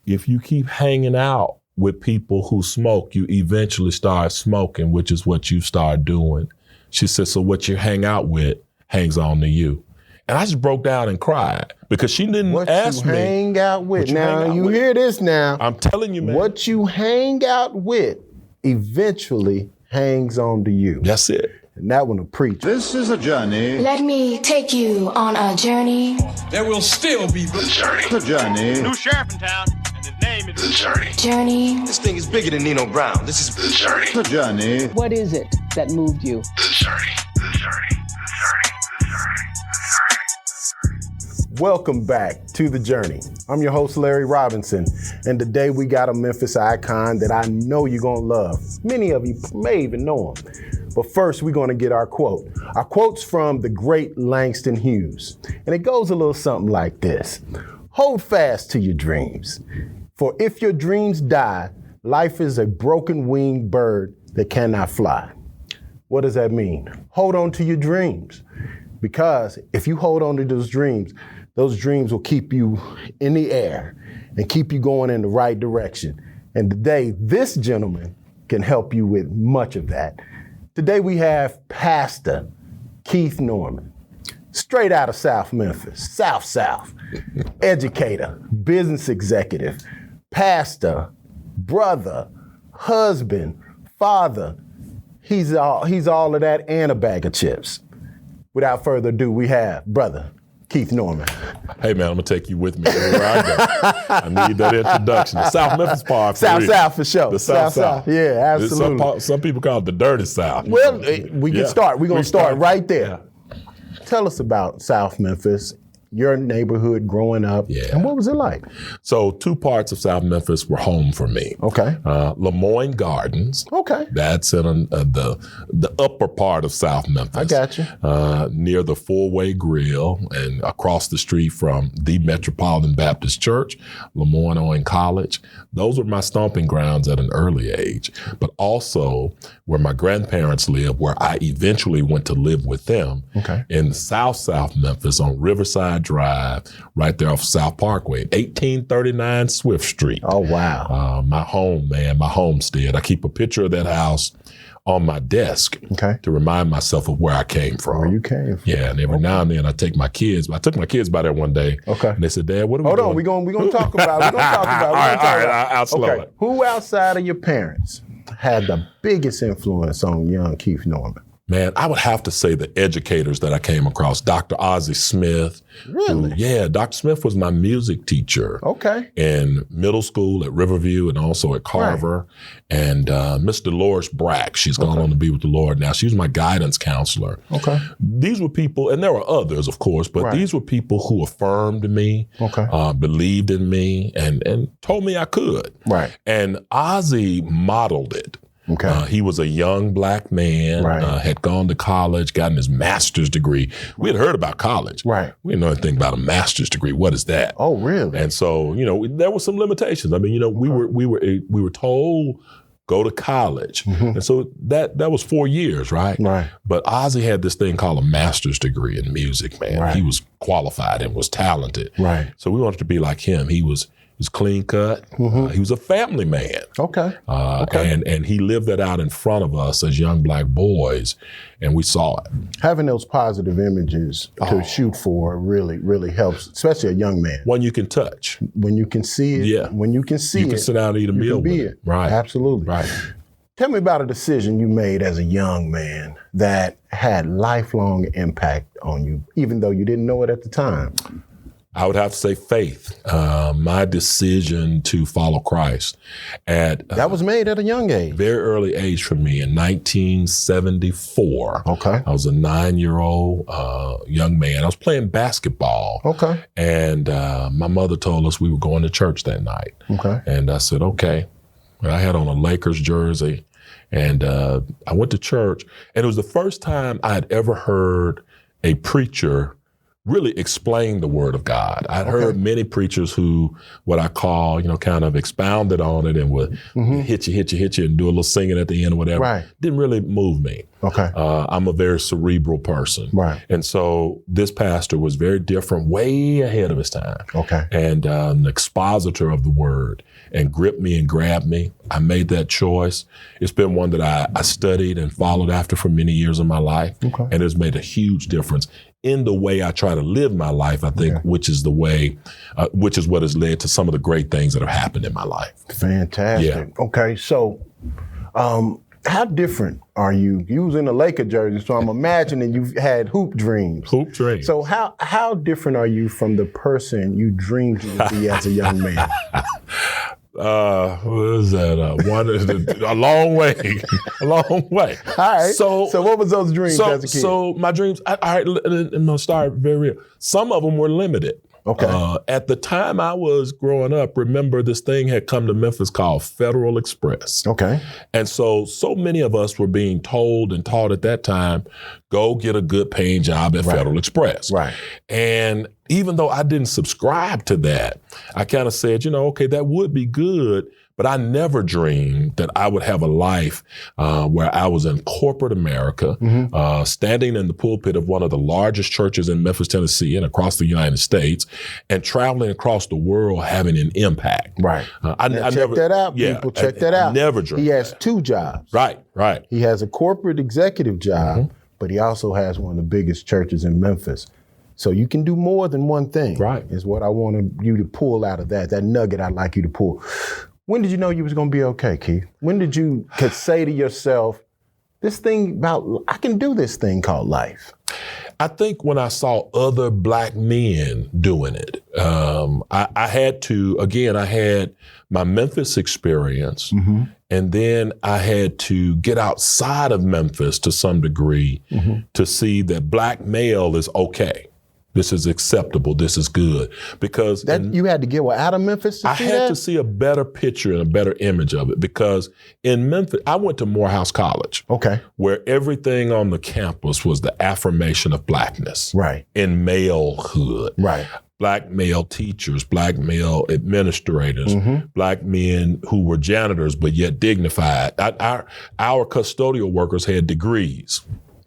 if you keep hanging out with people who smoke, you eventually start smoking, which is what you start doing. She said, so what you hang out with hangs on to you. And I just broke down and cried because she didn't ask me. What you hang out with. Now, you hear this now. I'm telling you, man. What you hang out with eventually hangs on to you. That's it. And that one will preach. This is a journey. Let me take you on a journey. There will still be the journey. The journey. New sheriff in town, and his name is the journey. Journey. This thing is bigger than Nino Brown. This is the journey. The journey. What is it that moved you? The journey. The journey. Welcome back to The Journey. I'm your host, Larry Robinson, and today we got a Memphis icon that I know you're gonna love. Many of you may even know him. But first, we're gonna get our quote. Our quote's from the great Langston Hughes, and it goes a little something like this. Hold fast to your dreams, for if your dreams die, life is a broken-winged bird that cannot fly. What does that mean? Hold on to your dreams, because if you hold on to those dreams will keep you in the air and keep you going in the right direction. And today, this gentleman can help you with much of that. Today we have Pastor Keith Norman, straight out of South Memphis, South, educator, business executive, pastor, brother, husband, father. He's all of that and a bag of chips. Without further ado, we have Brother Keith Norman. Hey man, I'm gonna take you with me wherever I go. I need that introduction. The South Memphis part. South for sure. The South. Yeah, absolutely. Some people call it the dirty South. Well, we can start. We're gonna start right there. Yeah. Tell us about South Memphis, your neighborhood growing up, and what was it like? So 2 parts of South Memphis were home for me. Okay. Lemoyne Gardens. Okay. That's in the upper part of South Memphis. I got you. Near the Four-Way Grill and across the street from the Metropolitan Baptist Church, Lemoyne College. Those were my stomping grounds at an early age, but also where my grandparents lived, where I eventually went to live with them in South Memphis on Riverside Drive, right there off South Parkway, 1839 Swift Street. Oh, wow. My home, man, my homestead. I keep a picture of that house on my desk to remind myself of where I came from. Where you came from. Yeah, and every now and then I take my kids. I took my kids by there one day. And they said, Dad, what are we doing? Hold on, we're gonna talk about it. All right, I'll slow it. Who outside of your parents had the biggest influence on young Keith Norman? Man, I would have to say the educators that I came across. Dr. Ozzie Smith. Really? Dr. Smith was my music teacher. In middle school at Riverview and also at Carver. Right. And Miss Dolores Brack, she's gone on to be with the Lord now. She was my guidance counselor. These were people, and there were others, of course, but these were people who affirmed me, believed in me, and told me I could. Right. And Ozzie modeled it. He was a young black man, had gone to college, gotten his master's degree. We had heard about college. Right. We didn't know anything about a master's degree. What is that? Oh, really? And so, there were some limitations. I mean, we were told go to college. And so that was 4 years, right? Right. But Ozzie had this thing called a master's degree in music, man. Right. He was qualified and was talented. Right. So we wanted to be like him. He was clean cut. He was a family man. And he lived that out in front of us as young black boys, and we saw it. Having those positive images to shoot for really, really helps, especially a young man. One you can touch. When you can see it. Yeah. When you can see it. You can sit down and eat a meal with it. Right. Absolutely. Right. Tell me about a decision you made as a young man that had lifelong impact on you, even though you didn't know it at the time. I would have to say faith. My decision to follow Christ that was made at a young age. Very early age for me in 1974. I was a 9-year-old young man. I was playing basketball. And my mother told us we were going to church that night. And I said, okay. And I had on a Lakers jersey, and I went to church, and it was the first time I had ever heard a preacher really explain the Word of God. I'd heard many preachers who, what I call, kind of expounded on it and would hit you, and do a little singing at the end or whatever. Right. Didn't really move me. Okay. I'm a very cerebral person. Right. And so this pastor was very different, way ahead of his time. Okay. And an expositor of the Word, and gripped me and grabbed me. I made that choice. It's been one that I studied and followed after for many years of my life. Okay. And it's made a huge difference in the way I try to live my life, I think, which is what has led to some of the great things that have happened in my life. Fantastic. Yeah. Okay, so how different are you? You was in a Laker jersey, so I'm imagining you've had hoop dreams. Hoop dreams. So how different are you from the person you dreamed you would be as a young man? What is that? A long way. A long way. All right. So what was those dreams as a kid? So my dreams, all right, I'm going to start very real. Some of them were limited. Okay. At the time I was growing up, remember this thing had come to Memphis called Federal Express. Okay. And so many of us were being told and taught at that time, go get a good paying job at Federal Express. Right. And even though I didn't subscribe to that, I kind of said, okay, that would be good. But I never dreamed that I would have a life where I was in corporate America, standing in the pulpit of one of the largest churches in Memphis, Tennessee, and across the United States, and traveling across the world having an impact. Right. I check never, that out, yeah, people. Check that out. Never dreamed. He has two jobs. Right. He has a corporate executive job, but he also has one of the biggest churches in Memphis. So you can do more than one thing. Right. Is what I wanted you to pull out of that nugget I'd like you to pull. When did you know you was going to be okay, Keith? When did you could say to yourself, I can do this thing called life? I think when I saw other Black men doing it, I had my Memphis experience, and then I had to get outside of Memphis to some degree to see that Black male is okay. This is acceptable. This is good. Because you had to get out of Memphis to see that? I had to see a better picture and a better image of it, because in Memphis, I went to Morehouse College. Okay. Where everything on the campus was the affirmation of Blackness. Right. In malehood. Right. Black male teachers, Black male administrators, Black men who were janitors but yet dignified. Our custodial workers had degrees.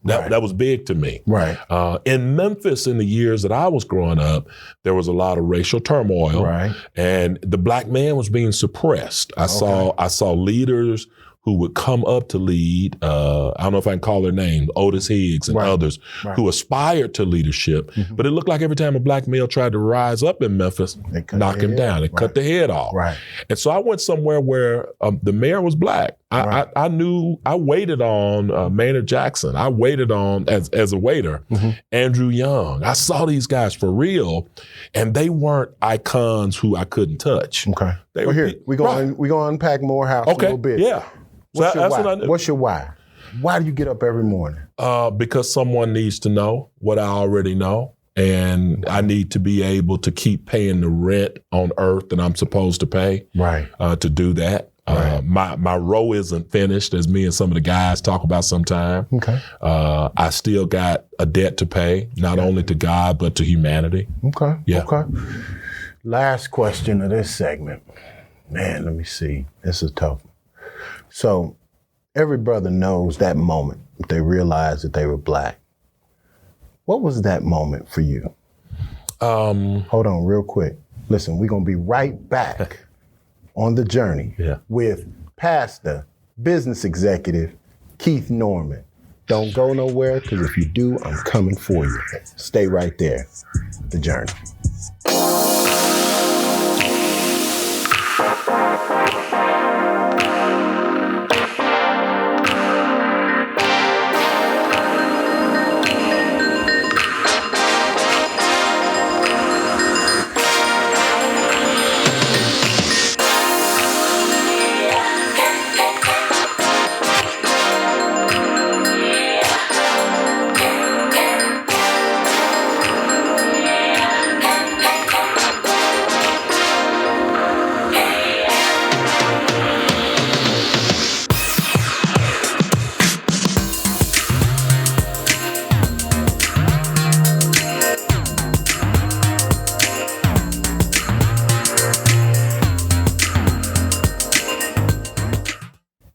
That was big to me. Right. In Memphis, in the years that I was growing up, there was a lot of racial turmoil. Right. And the Black man was being suppressed. I saw leaders who would come up to lead, I don't know if I can call their name, Otis Higgs and others, who aspired to leadership. But it looked like every time a Black male tried to rise up in Memphis, knock him down and cut the head off. Right. And so I went somewhere where the mayor was Black. I knew, I waited on Maynard Jackson. I waited on, as a waiter, Andrew Young. I saw these guys for real, and they weren't icons who I couldn't touch. Okay. We're going to unpack Morehouse a little bit. Yeah. What's your What why? I knew. What's your why? Why do you get up every morning? Because someone needs to know what I already know. And I need to be able to keep paying the rent on earth that I'm supposed to pay. Right. To do that. Right. My row isn't finished, as me and some of the guys talk about sometime. Okay. I still got a debt to pay, not only to God, but to humanity. Okay. Yeah. Okay. Last question of this segment. Man, let me see. This is tough. So every brother knows that moment they realized that they were Black. What was that moment for you? Hold on real quick. Listen, we're going to be right back on the journey with pastor, business executive, Keith Norman. Don't go nowhere, because if you do, I'm coming for you. Stay right there. The journey.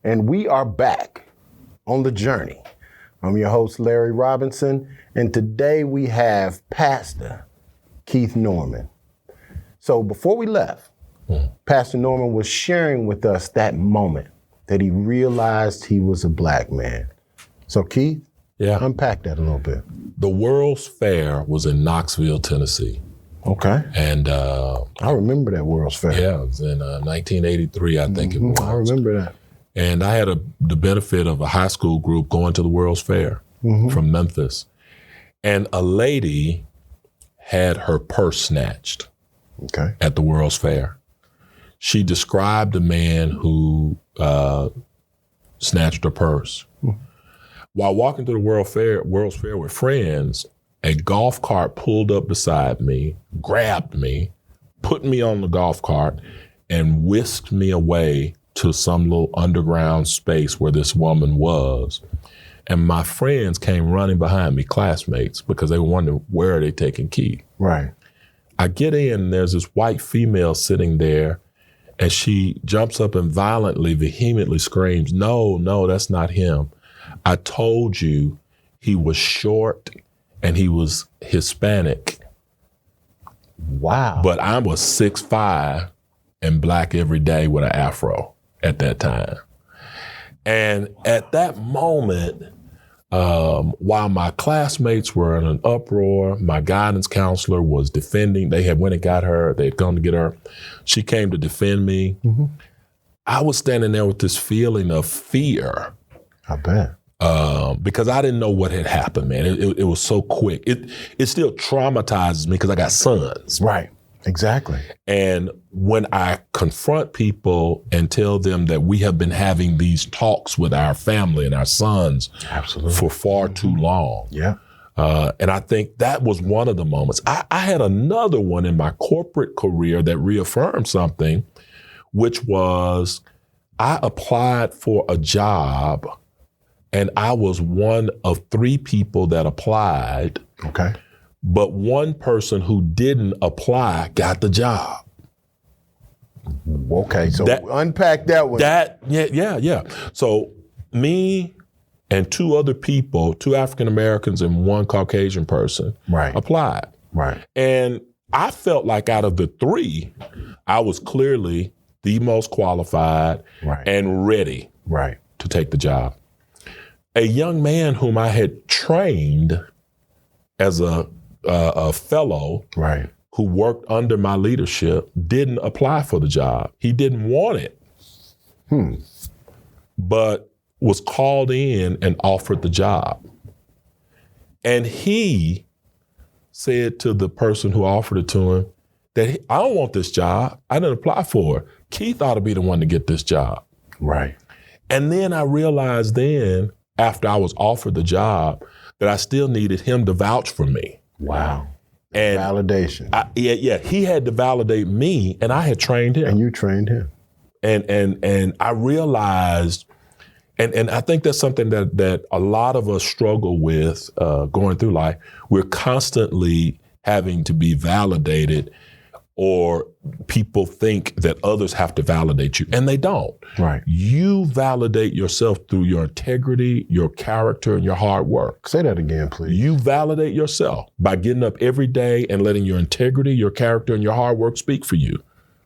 and we are back on the journey. I'm your host, Larry Robinson, and today we have Pastor Keith Norman. So before we left, Pastor Norman was sharing with us that moment that he realized he was a black man. So Keith, unpack that a little bit. The World's Fair was in Knoxville, Tennessee. Okay. And I remember that World's Fair. yeah, it was in 1983, I think it was. I remember that. And I had the benefit of a high school group going to the World's Fair from Memphis. And a lady had her purse snatched at the World's Fair. She described a man who snatched her purse. While walking through the World's Fair with friends, a golf cart pulled up beside me, grabbed me, put me on the golf cart, and whisked me away to some little underground space where this woman was. And my friends came running behind me, classmates, because they were wondering, where are they taking Keith? Right. I get in, and there's this white female sitting there, and she jumps up and vehemently screams, no, that's not him. I told you he was short and he was Hispanic. Wow. But I was 6'5" and black every day with an afro at that time. And at that moment, while my classmates were in an uproar, my guidance counselor was defending. They had went and got her. They had gone to get her. She came to defend me. I was standing there with this feeling of fear. I bet. Because I didn't know what had happened, man. It was so quick. It still traumatizes me because I got sons. Right. Exactly. And when I confront people and tell them that we have been having these talks with our family and our sons for far too long. Yeah. And I think that was one of the moments. I had another one in my corporate career that reaffirmed something, which was I applied for a job and I was one of 3 people that applied. Okay. But one person who didn't apply got the job. Okay, so unpack that one. Yeah. So me and 2 other people, 2 African Americans and 1 Caucasian person, applied. Right. And I felt like out of the 3, I was clearly the most qualified and ready to take the job. A young man whom I had trained as a fellow who worked under my leadership didn't apply for the job. He didn't want it, but was called in and offered the job. And he said to the person who offered it to him that I don't want this job. I didn't apply for it. Keith ought to be the one to get this job. Right. And then I realized after I was offered the job, that I still needed him to vouch for me. Wow. And validation. He had to validate me, and I had trained him. And you trained him. And I realized, and I think that's something that a lot of us struggle with going through life. We're constantly having to be validated, or people think that others have to validate you, and they don't. Right. You validate yourself through your integrity, your character, and your hard work. Say that again, please. You validate yourself by getting up every day and letting your integrity, your character, and your hard work speak for you.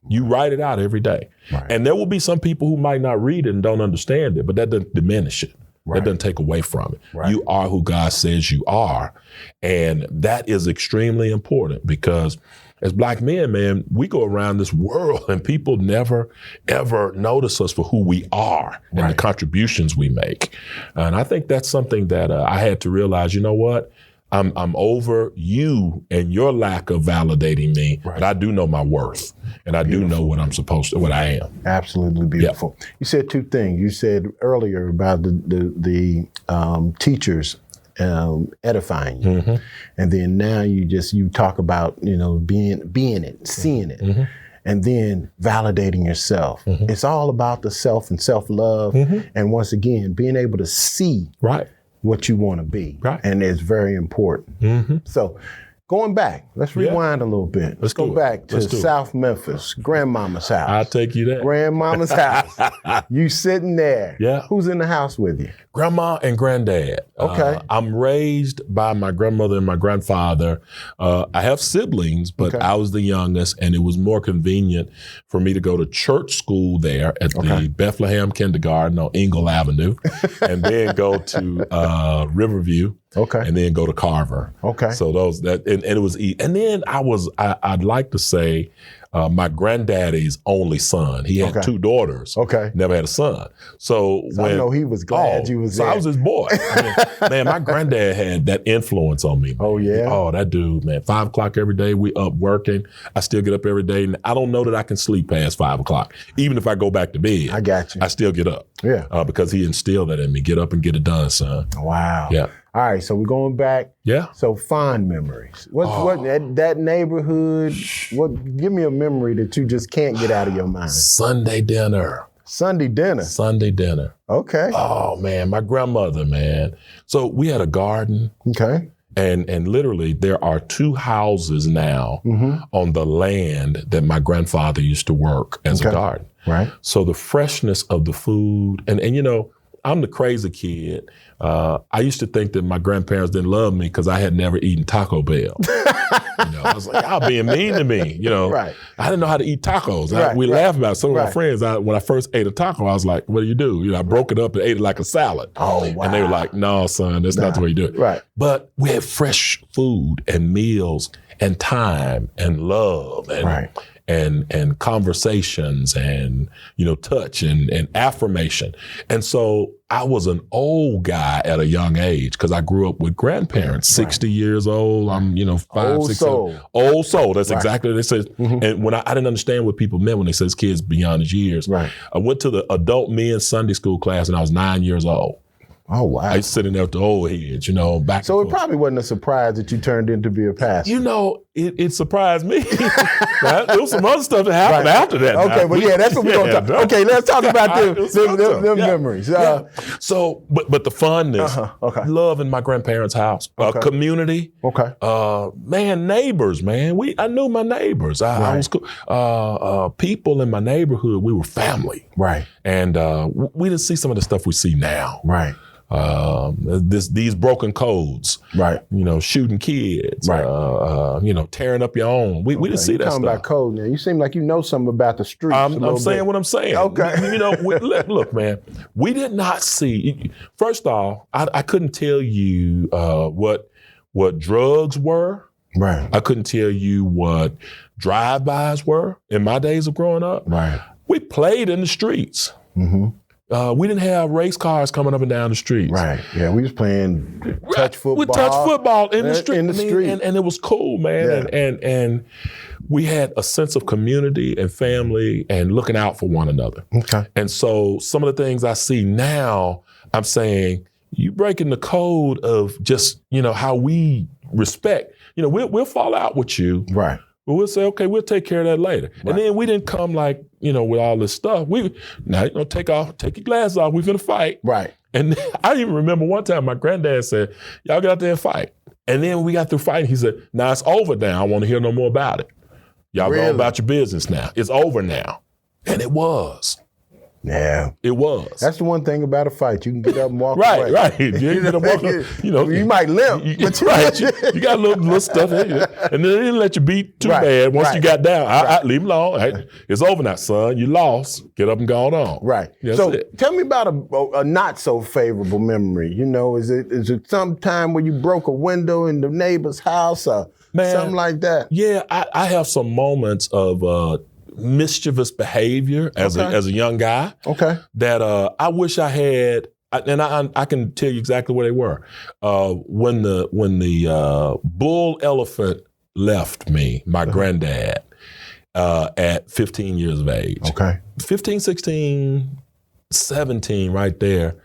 You write it out every day. Right. And there will be some people who might not read it and don't understand it, but that doesn't diminish it. That doesn't take away from it. Right. You are who God says you are. And that is extremely important, because as black men, man, we go around this world and people never, ever notice us for who we are and the contributions we make. And I think that's something that I had to realize, you know what? I'm over you and your lack of validating me, but I do know my worth, and I do know what I'm supposed to, what I am. Absolutely beautiful. Yep. You said 2 things. You said earlier about the teachers edifying you, and then now you talk about being it, seeing it, and then validating yourself. It's all about the self and self-love, and once again being able to see what you want to be, and it's very important. So Going back, let's rewind a little bit. Let's go do it. back to Let's do it. South Memphis, grandmama's house. I'll take you there. Grandmama's house. You sitting there. Yeah. Who's in the house with you? Grandma and granddad. Okay. I'm raised by my grandmother and my grandfather. I have siblings, but Okay. I was the youngest, and it was more convenient for me to go to church school there at the Bethlehem Kindergarten on Ingle Avenue, and then go to Riverview. Okay. And then go to Carver. Okay. So and it was, and then I'd like to say, my granddaddy's only son. He had 2 daughters. Okay. Never had a son. So I know he was glad you was so there. I was his boy. I mean, man, my granddad had that influence on me. Man. Oh, yeah? Oh, that dude, man. 5 o'clock every day, we up working. I still get up every day. And I don't know that I can sleep past 5 o'clock. Even if I go back to bed. I got you. I still get up. Yeah. Because he instilled that in me. Get up and get it done, son. Wow. Yeah. All right, so we're going back. Yeah. So fond memories. What that neighborhood? Give me a memory that you just can't get out of your mind. Sunday dinner. Sunday dinner. Sunday dinner. Okay. Oh man, my grandmother, man. So we had a garden. Okay. And literally there are 2 houses now on the land that my grandfather used to work as a garden. Right. So the freshness of the food, and you know, I'm the crazy kid. I used to think that my grandparents didn't love me because I had never eaten Taco Bell. You know, I was like, y'all being mean to me. You know, Right. I didn't know how to eat tacos. Right, We right, laugh about it. Some of my right. friends. When I first ate a taco, I was like, "What do you do?" You know, I broke it up and ate it like a salad. Oh, wow. And they were like, "No, son, that's not the way you do it." Right. But we had fresh food and meals and time and love and Right. and conversations and, you know, touch and affirmation. And so I was an old guy at a young age because I grew up with grandparents, 60 years old. I'm, you know, 5, Old 6, soul. 7. Old soul. That's exactly what they said. And when I didn't understand what people meant when they said this kid's beyond his years. Right. I went to the adult men's Sunday school class and I was 9 years old. Oh, wow. I used to sit in there with the old heads, you know, back So and it forth. probably wasn't a surprise that you turned in to be a pastor. You know, it surprised me. There was some other stuff that happened Right. after that. Okay, well, yeah, that's what we're going to talk. Okay, let's talk about them Yeah. memories. So, but the funness, okay. love in my grandparents' house, community, Okay. man, neighbors, man. I knew my neighbors. I was cool. People in my neighborhood, we were family. Right. And we didn't see some of the stuff we see now. Right. These broken codes, Right. you know, shooting kids, Right. You know, tearing up your own. We didn't see You're that talking stuff. about code now. You seem like you know something about the streets. I'm saying what I'm saying. Okay. You know, look, man, we did not see, first off, I couldn't tell you what drugs were. Right. I couldn't tell you what drive-bys were in my days of growing up. Right. We played in the streets. Mm-hmm. We didn't have race cars coming up and down the streets. Right. Yeah, we was playing touch football. We touch football in the street. In the street. And it was cool, man. Yeah. And we had a sense of community and family and looking out for one another. Okay. And so some of the things I see now, I'm saying, you breaking the code of just, you know, how we respect. You know, we'll fall out with you. Right. But we'll say, okay, we'll take care of that later. Right. And then we didn't come like, you know, with all this stuff. Now, you know, take your glasses off. We finna fight. Right. And I even remember one time my granddad said, y'all get out there and fight. And then when we got through fighting, he said, now it's over now. I want to hear no more about it. Y'all Really? go about your business now. It's over now. And it was. Yeah. It was. That's the one thing about a fight. You can get up and walk right, away. right. You ain't gonna walk, you know, you might limp, but right. You got a little stuff in you. And then they didn't let you beat too Right, bad. Once right. you got down, I leave them alone. Hey, it's over now, son. You lost. Get up and go on. Right. That's So it. tell me about a not so favorable memory. You know, is it some time where you broke a window in the neighbor's house or something like that? Yeah, I have some moments of mischievous behavior as a young guy. Okay. That I wish I had, and I can tell you exactly where they were. When the bull elephant left me, my granddad, at 15 years of age. Okay. 15, 16, 17, right there.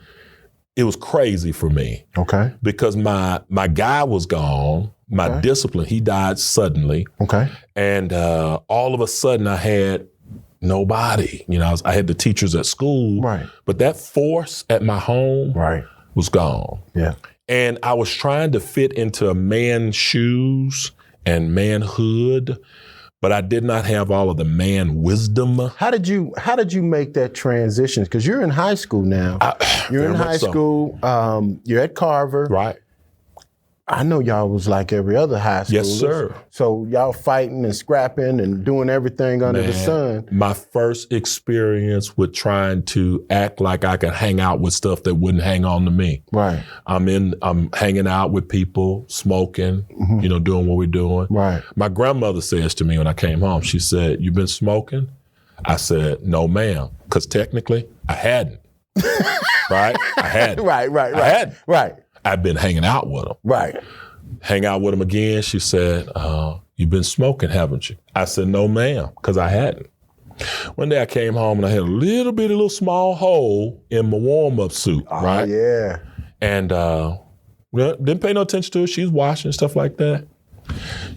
It was crazy for me. Okay. Because my guy was gone. My discipline, he died suddenly. Okay. And all of a sudden I had nobody. You know, I had the teachers at school. Right. But that force at my home was gone. Yeah. And I was trying to fit into a man's shoes and manhood, but I did not have all of the man wisdom. How did you make that transition? Because you're in high school now. You're in high school. You're at Carver. Right. I know y'all was like every other high school. Yes, sir. So y'all fighting and scrapping and doing everything under the sun. My first experience with trying to act like I could hang out with stuff that wouldn't hang on to me. Right. I'm hanging out with people, smoking, doing what we're doing. Right. My grandmother says to me when I came home, she said, "You been smoking?" I said, "No, ma'am," because technically I hadn't. Right? I hadn't. Right. I hadn't. Right. I've been hanging out with them. Right. Hang out with them again. She said, "You've been smoking, haven't you?" I said, "No, ma'am," because I hadn't. One day I came home and I had a little small hole in my warm-up suit, right? Yeah. And didn't pay no attention to it. She's washing and stuff like that.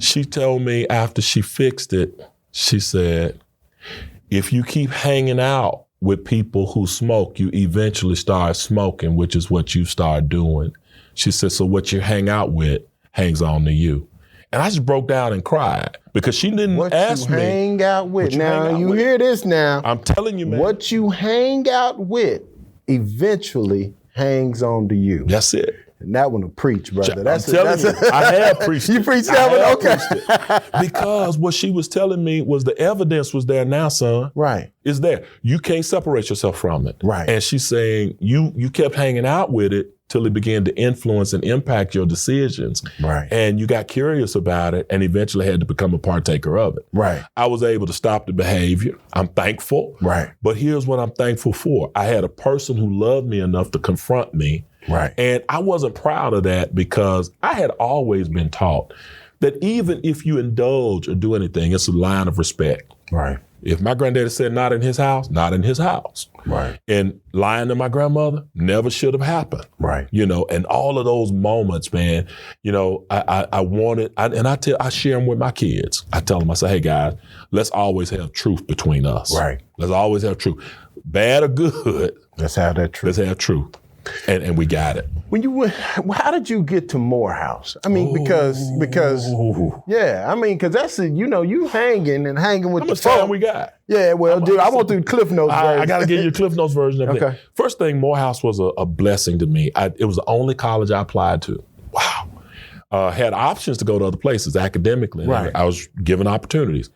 She told me after she fixed it, she said, "If you keep hanging out with people who smoke, you eventually start smoking, which is what you start doing." She said, "So what you hang out with hangs on to you." And I just broke down and cried because she didn't ask me. What you hang out with. you Now, hang out you with. hear this now. I'm telling you, man. What you hang out with eventually hangs on to you. That's it. And that one will preach, brother. I'm telling you, I have preached it. You preached that one? Okay. Preached it. Because what she was telling me was the evidence was there now, son. Right. It's there. You can't separate yourself from it. Right. And she's saying you kept hanging out with it till it began to influence and impact your decisions. Right. And you got curious about it and eventually had to become a partaker of it. Right. I was able to stop the behavior. I'm thankful. Right. But here's what I'm thankful for. I had a person who loved me enough to confront me. Right. And I wasn't proud of that because I had always been taught that even if you indulge or do anything, it's a line of respect. Right. If my granddaddy said not in his house, not in his house. Right. And lying to my grandmother never should have happened. Right. And all of those moments, man, I wanted, I share them with my kids. I tell them, I say, "Hey guys, let's always have truth between us." Right. Let's always have truth. Bad or good. Let's have that truth. Let's have truth. And we got it. When you went, how did you get to Morehouse? I mean, because yeah, I mean, because that's you hanging with How the much folk. time we got? Yeah, well, dude, I want the Cliff Notes version. I got to give you a Cliff Notes version of it. Okay. First thing, Morehouse was a blessing to me. It was the only college I applied to. Wow. Had options to go to other places academically. Right. I was given opportunities.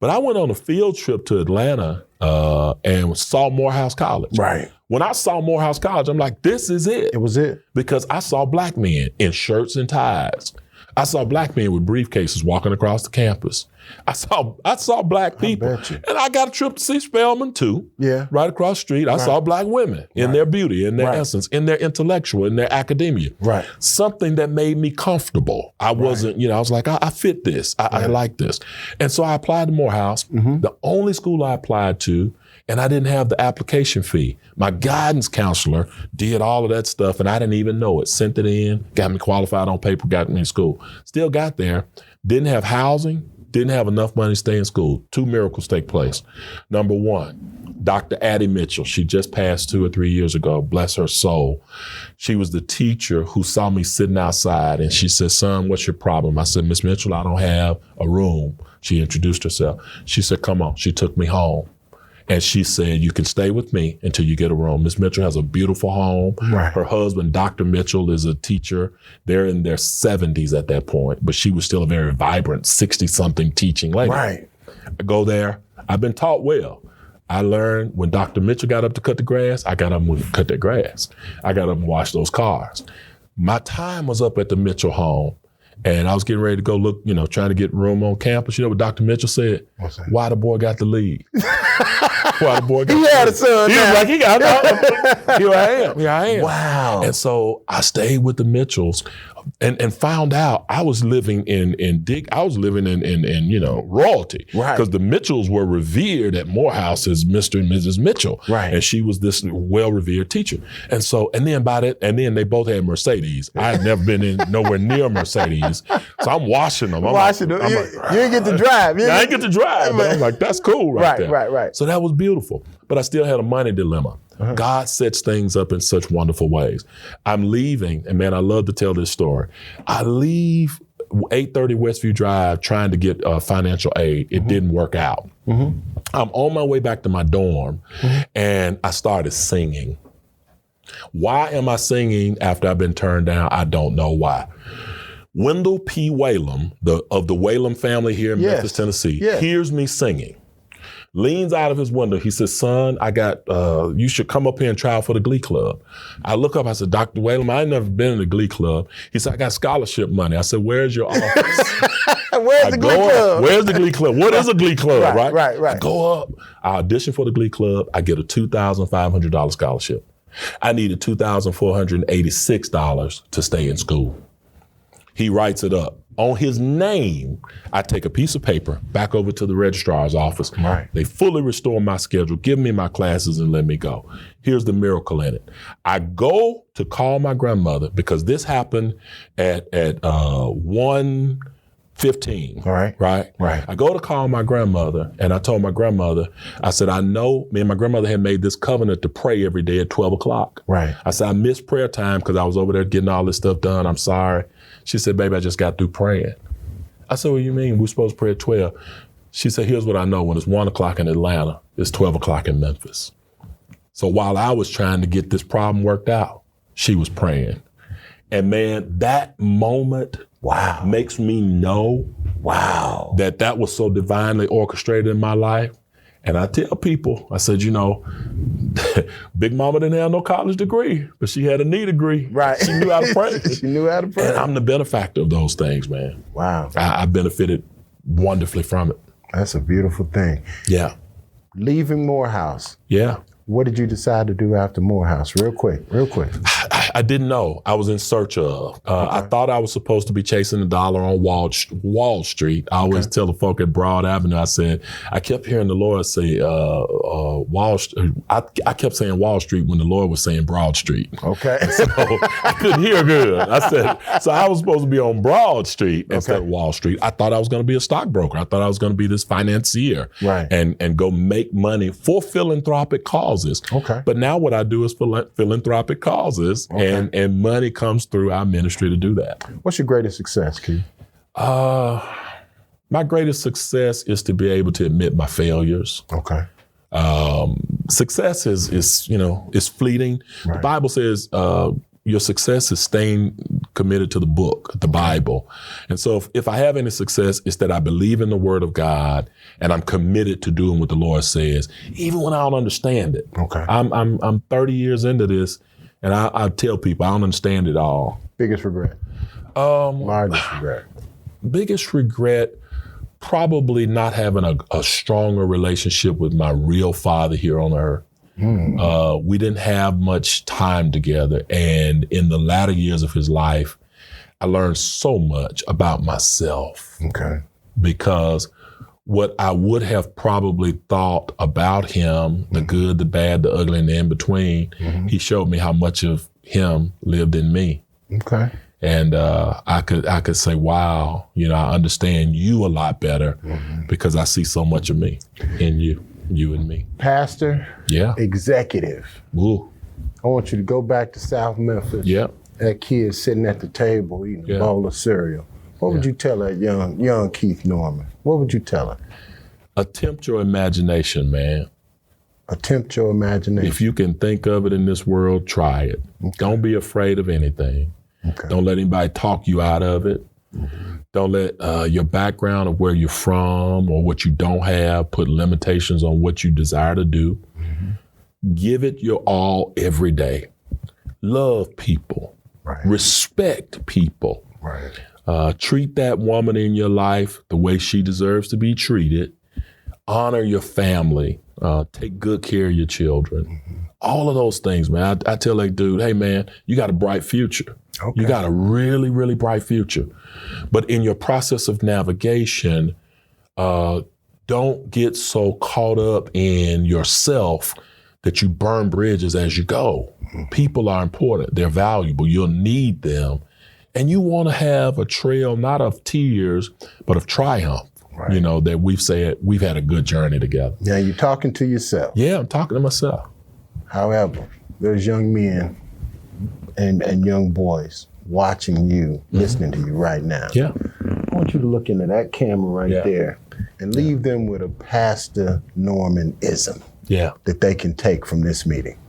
But I went on a field trip to Atlanta and saw Morehouse College. Right. When I saw Morehouse College, I'm like, this is it. It was it. Because I saw black men in shirts and ties. I saw black men with briefcases walking across the campus. I saw black people. bet you. And I got a trip to see Spelman too. Yeah. Right across the street. I saw black women in their beauty, in their essence, in their intellectual, in their academia. Right. Something that made me comfortable. I wasn't, I was like, I fit this. I like this. And so I applied to Morehouse, the only school I applied to, and I didn't have the application fee. My guidance counselor did all of that stuff, and I didn't even know it. Sent it in, got me qualified on paper, got me in school. Still got there, didn't have housing, didn't have enough money to stay in school. 2 miracles take place. Number one, Dr. Addie Mitchell. She just passed 2 or 3 years ago, bless her soul. She was the teacher who saw me sitting outside, and she said, "Son, what's your problem?" I said, "Miss Mitchell, I don't have a room." She introduced herself. She said, "Come on." She took me home. And she said, "You can stay with me until you get a room." Miss Mitchell has a beautiful home. Right. Her husband, Dr. Mitchell, is a teacher. They're in their 70s at that point, but she was still a very vibrant 60-something teaching lady. Right. I go there. I've been taught well. I learned when Dr. Mitchell got up to cut the grass, I got up and cut that grass. I got up and washed those cars. My time was up at the Mitchell home. And I was getting ready to go look, trying to get room on campus. You know what Dr. Mitchell said? What's that? Why the boy got the lead? Why the boy got He the had lead? a son He now. was like, he got it. Here I am. Wow. And so I stayed with the Mitchells and found out I was living in royalty. Right. Because the Mitchells were revered at Morehouse as Mr. and Mrs. Mitchell. Right. And she was this well-revered teacher. And then they both had Mercedes. I had never been in nowhere near Mercedes. So I'm washing them. You didn't get to drive. I didn't get to drive, but I'm like, that's cool right there. Right. So that was beautiful. But I still had a money dilemma. God sets things up in such wonderful ways. I'm leaving, and man, I love to tell this story. I leave 830 Westview Drive trying to get financial aid. It didn't work out. I'm on my way back to my dorm and I started singing. Why am I singing after I've been turned down? I don't know why. Wendell P. Whalum, of the Whalum family here in Memphis, Tennessee, hears me singing. Leans out of his window. He says, son, you should come up here and try out for the Glee Club. I look up, I said, Dr. Whalum, I ain't never been in the Glee Club. He said, I got scholarship money. I said, where's your office? Where's the Glee Club? Where's the Glee Club? What is a Glee Club, right? Right. I go up, I audition for the Glee Club. I get a $2,500 scholarship. I needed $2,486 to stay in school. He writes it up. On his name, I take a piece of paper back over to the registrar's office. Right. They fully restore my schedule, give me my classes, and let me go. Here's the miracle in it. I go to call my grandmother because this happened at 1:15. Right. I go to call my grandmother, and I told my grandmother, I said, I know me and my grandmother had made this covenant to pray every day at 12 o'clock. Right. I said, I missed prayer time because I was over there getting all this stuff done. I'm sorry. She said, baby, I just got through praying. I said, what do you mean? We're supposed to pray at 12. She said, here's what I know. When it's 1 o'clock in Atlanta, it's 12 o'clock in Memphis. So while I was trying to get this problem worked out, she was praying. And man, that moment makes me know that was so divinely orchestrated in my life. And I tell people, I said, Big Mama didn't have no college degree, but she had a knee degree. Right. She knew how to pray. She knew how to pray. And I'm the benefactor of those things, man. Wow. I benefited wonderfully from it. That's a beautiful thing. Yeah. Leaving Morehouse. Yeah. What did you decide to do after Morehouse? Real quick. I didn't know. I was in search of. I thought I was supposed to be chasing the dollar on Wall Street. I always tell the folk at Broad Avenue, I said, I kept hearing the Lord say Wall Street. I kept saying Wall Street when the Lord was saying Broad Street. Okay. So I couldn't hear good. I said, so I was supposed to be on Broad Street instead of Wall Street. I thought I was going to be a stockbroker. I thought I was going to be this financier and go make money for philanthropic causes. Okay. But now what I do is philanthropic causes, and money comes through our ministry to do that. What's your greatest success, Keith? My greatest success is to be able to admit my failures. Okay. Success is fleeting. Right. The Bible says your success is staying committed to the book, the Bible. And so if I have any success, it's that I believe in the word of God and I'm committed to doing what the Lord says, even when I don't understand it. Okay. I'm 30 years into this, and I tell people I don't understand it all. Biggest regret? Largest regret? Biggest regret, probably not having a stronger relationship with my real father here on earth. We didn't have much time together, and in the latter years of his life, I learned so much about myself. Okay. Because what I would have probably thought about him, the good, the bad, the ugly, and the in-between, he showed me how much of him lived in me. Okay. And I could say, wow, I understand you a lot better because I see so much of me in you and me. Pastor, executive. Ooh. I want you to go back to South Memphis. Yep. That kid sitting at the table eating a bowl of cereal. What would you tell that young Keith Norman? What would you tell him? Attempt your imagination, man. Attempt your imagination. If you can think of it in this world, try it. Okay. Don't be afraid of anything. Okay. Don't let anybody talk you out of it. Don't let your background of where you're from or what you don't have put limitations on what you desire to do. Give it your all every day. Love people. Right. Respect people. Right. Treat that woman in your life the way she deserves to be treated. Honor your family. Take good care of your children. All of those things, man. I tell that dude, hey, man, you got a bright future. Okay. You got a really, really bright future. But in your process of navigation, don't get so caught up in yourself that you burn bridges as you go. People are important. They're valuable. You'll need them. And you want to have a trail, not of tears, but of triumph. Right. That we've said we've had a good journey together. Yeah, you're talking to yourself. Yeah, I'm talking to myself. However, there's young men and young boys watching you, listening to you right now. Yeah. want you to look into that camera right there and leave them with a Pastor Norman-ism that they can take from this meeting.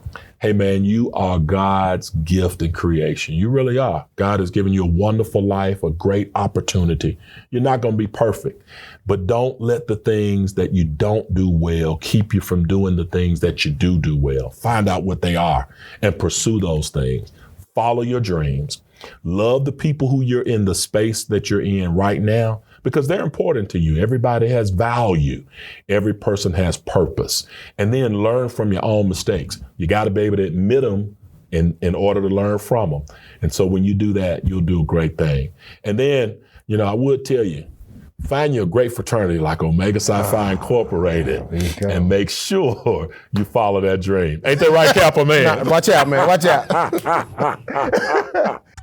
Hey man, you are God's gift and creation. You really are. God has given you a wonderful life, a great opportunity. You're not going to be perfect, but don't let the things that you don't do well keep you from doing the things that you do well. Find out what they are and pursue those things. Follow your dreams. Love the people who you're in the space that you're in right now, because they're important to you. Everybody has value. Every person has purpose. And then learn from your own mistakes. You got to be able to admit them in order to learn from them. And so when you do that, you'll do a great thing. And then, I would tell you, find you a great fraternity like Omega Psi Phi Incorporated and make sure you follow that dream. Ain't that right, Kappa man? Watch out, man. Watch out.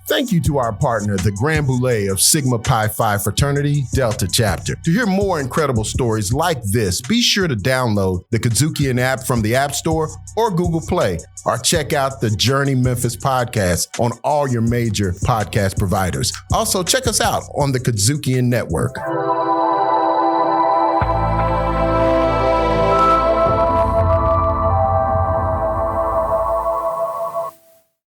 Thank you to our partner, the Grand Boulé of Sigma Pi Phi Fraternity Delta Chapter. To hear more incredible stories like this, be sure to download the Kazukian app from the App Store or Google Play, or check out the Journey Memphis podcast on all your major podcast providers. Also, check us out on the Kazukian Network.